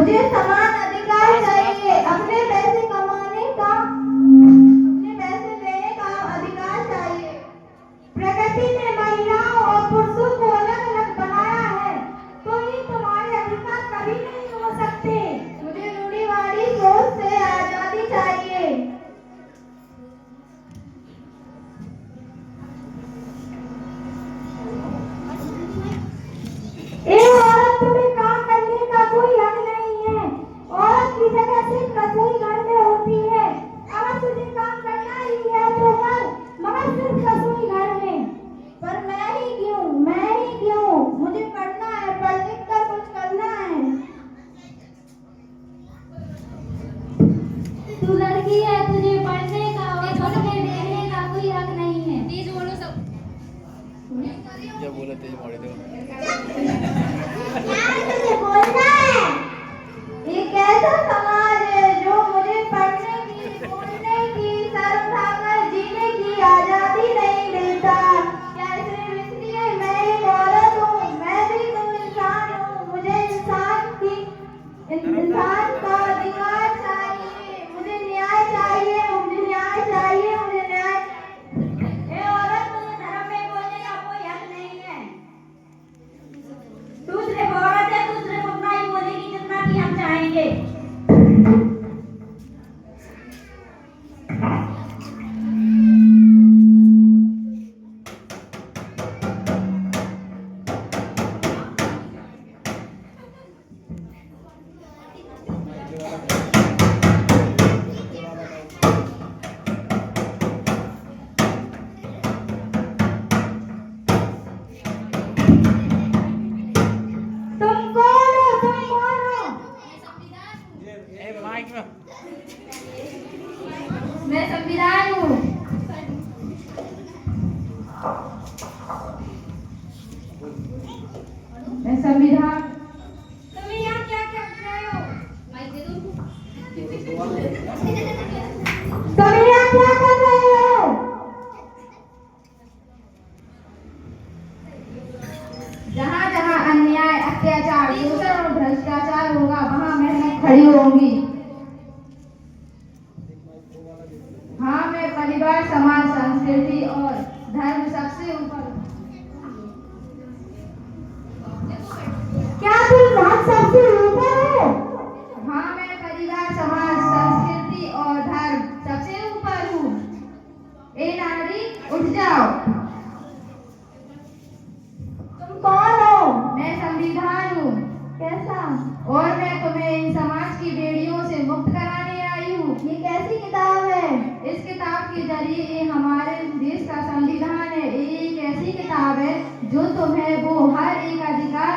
मुझे समान अधिकार चाहिए। अपने पैसे कमाने का, अपने पैसे लेने का अधिकार चाहिए। प्रकृति ने महिलाओं और पुरुषों को अलग अलग बनाया है, तो ये तुम्हारे अधिकार कभी नहीं हो सकते। मुझे रूढ़िवादी सोच से आजादी चाहिए। औरत तुम्हें काम करने का कोई हक नहीं है। औरत की जगह सिर्फ रसोई घर में होती है। अगर तुझे काम करना ही है तो कर, मगर सिर्फ रसोई घर में। पर मैं ही क्यों? मुझे पढ़ना है, पढ़ लिख कर कुछ करना है। तू लड़की है, तुझे पढ़ने का और कपड़े देने का कोई हक नहीं है। तेज बोलो सब। क्या बोला तेज मोड़े दो। तुझे बोलना है। ये कैसा समाज है जो मुझे पढ़ने की, बोलने की, सर उठाकर जीने की आजादी नहीं देता? क्या सिर्फ इसलिए मैं एक औरत हूँ? मैं भी तो इंसान हूँ। मुझे इंसान का अधिकार चाहिए। मुझे न्याय चाहिए। ए औरत, तुझे धर्म में बोलने का कोई हक नहीं है। तू सिर्फ औरत है, तू सिर्फ उतना ही बोलेगी जितना कि हम चाहेंगे। तुम कौन हो? माइक में मैं संविधान हूँ। मैं संविधान। तुम यहाँ क्या कर रहे हो? माइक दे दो। तुम यहाँ क्या कर रहे हो? जहाँ जहाँ अन्याय, अत्याचार, शोषण और भ्रष्टाचार होगा, वहाँ मैं खड़ी होंगी। हाँ, मैं परिवार, समाज, संस्कृति और धर्म सबसे ऊपर। क्या तुम रात सबसे ऊपर हो? हाँ, मैं परिवार, समाज, संस्कृति और धर्म सबसे ऊपर हूँ। ए नारी, उठ जाओ। तुम कौन हो? मैं संविधान हूँ। कैसा? और मैं तुम्हें इन समाज की बेड़ियों से मुक्त कराने आई हूँ। ये कैसी किताब है? इस किताब के जरिए ये हमारे देश का संविधान है। ये एक ऐसी किताब है जो तुम्हें वो हर एक अधिकार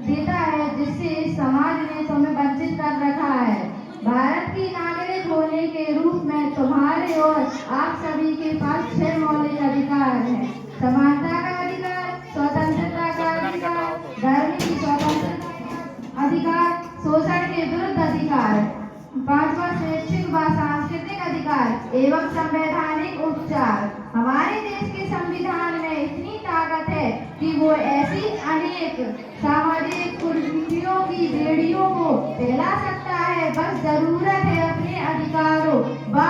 देता है जिससे इस समाज ने तुम्हें वंचित कर रखा है। भारत की नागरिक होने के रूप में तुम्हारे और आप सभी के पास 6 मौलिक अधिकार हैं। समानता का अधिकार, स्वतंत्रता का अधिकार, धर्म की स्वतंत्रता का अधिकार, शोषण के विरुद्ध अधिकार, 5वां शैक्षिक व सांस्कृतिक अधिकार एवं संवैधानिक उपचार। हमारे देश के संविधान में इतनी ताकत है कि वो ऐसी अनेक सामाजिक कुरीतियों की बेड़ियों को फैला सकता है। बस जरूरत है अपने अधिकारों व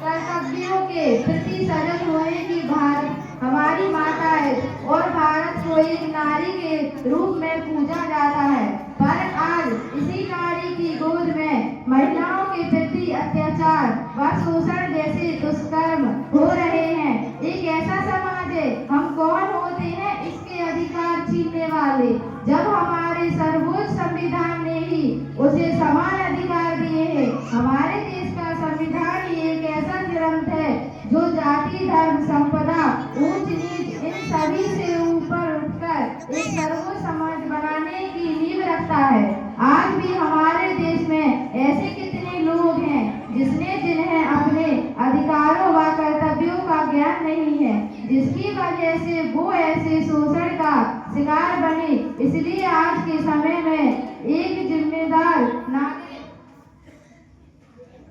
कर्तव्यों के प्रति सजग होने की। भारत हमारी माता है और भारत को एक नारी के रूप में पूजा जाता है, पर आज इसी नारी की गोद में महिलाओं के प्रति अत्याचार व शोषण जैसे दुष्कर्म हो रहे हैं। एक ऐसा समाज है, हम कौन होते हैं इसके अधिकार छीनने वाले, जब हमारे सर्वोच्च संविधान ने ही उसे समान अधिकार दिए हैं। हमारे देश का संविधान ही एक ऐसा ग्रंथ है जो जाति, धर्म, संपदा, ऊंच नीच इन सभी से ऊपर उठकर एक सर्वोच्च समाज बनाने की नींव रखता है। आज भी हमारे देश में ऐसे कितने लोग हैं जिन्हें अपने अधिकारों व कर्तव्यों का ज्ञान नहीं है, जिसकी वजह से वो ऐसे शोषण का शिकार बने। इसलिए आज के समय में एक जिम्मेदार नागरिक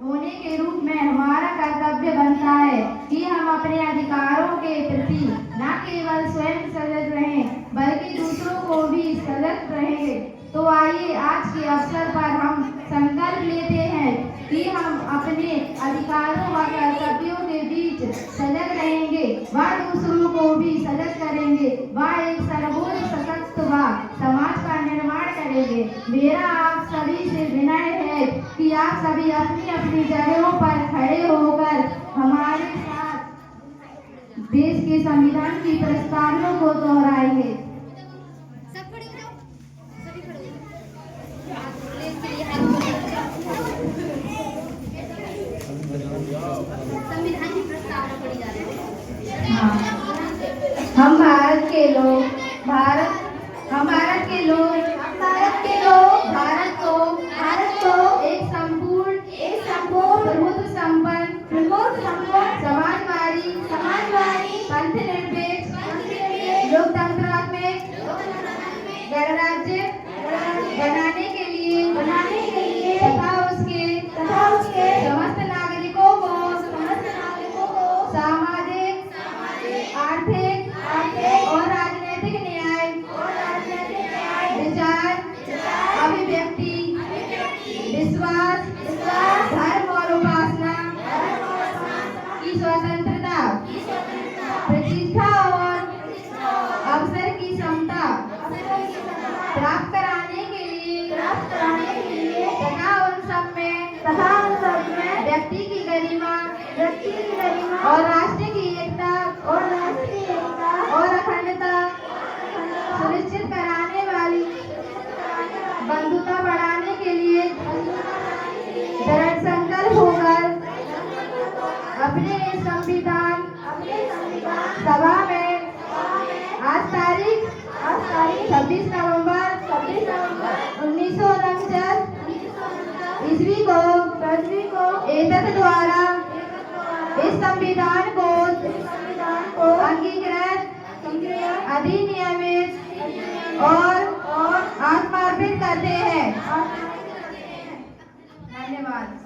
होने के रूप में हमारा कर्तव्य बनता है कि हम अपने अधिकारों के प्रति न केवल स्वयं सजग रहें बल्कि दूसरों को भी सजग रहेंगे। तो आइए आज के अवसर पर हम संकल्प लेते हैं कि हम अपने अधिकारों व कर्तव्यों के बीच सजग रहेंगे व दूसरों को भी सजग करेंगे व एक सर्वोच्च सशक्त व समाज का निर्माण करेंगे। मेरा आप सभी से विनय है कि आप सभी अपनी अपनी जगहों पर खड़े होकर हमारे साथ देश के संविधान की प्रस्तावनाओं को दोहराएंगे। सब खड़े हो जाओ, सभी खड़े हो जाओ। देश के लिए हाथ संविधान की प्रस्तावना पढ़ी जा रही है। हम भारत के लोग भारत को एक संपूर्ण प्रभुत्व संपन्न समाजवादी पंथनिरपेक्ष लोकतंत्रात्मक गणराज्य बनाने के लिए तथा उसके समस्त नागरिकों को सामाजिक आर्थिक और राजनीतिक न्याय विचार अभिव्यक्ति विश्वास धर्म और उपासना की स्वतंत्रता प्रतिष्ठा और अवसर की समता प्राप्त कराने के लिए तथा उन सब में व्यक्ति की गरिमा और राष्ट्र की एकता और अखंडता सुनिश्चित कराने वाली बंधुता बढ़ाने के लिए दृढ़ संकल्प होकर अपने संविधान सभा में आज तारीख 26 नवंबर 1949 ईस्वी को एतत् द्वारा इस संविधान को अंगीकृत अधिनियमित और आत्मार्पित करते हैं। धन्यवाद।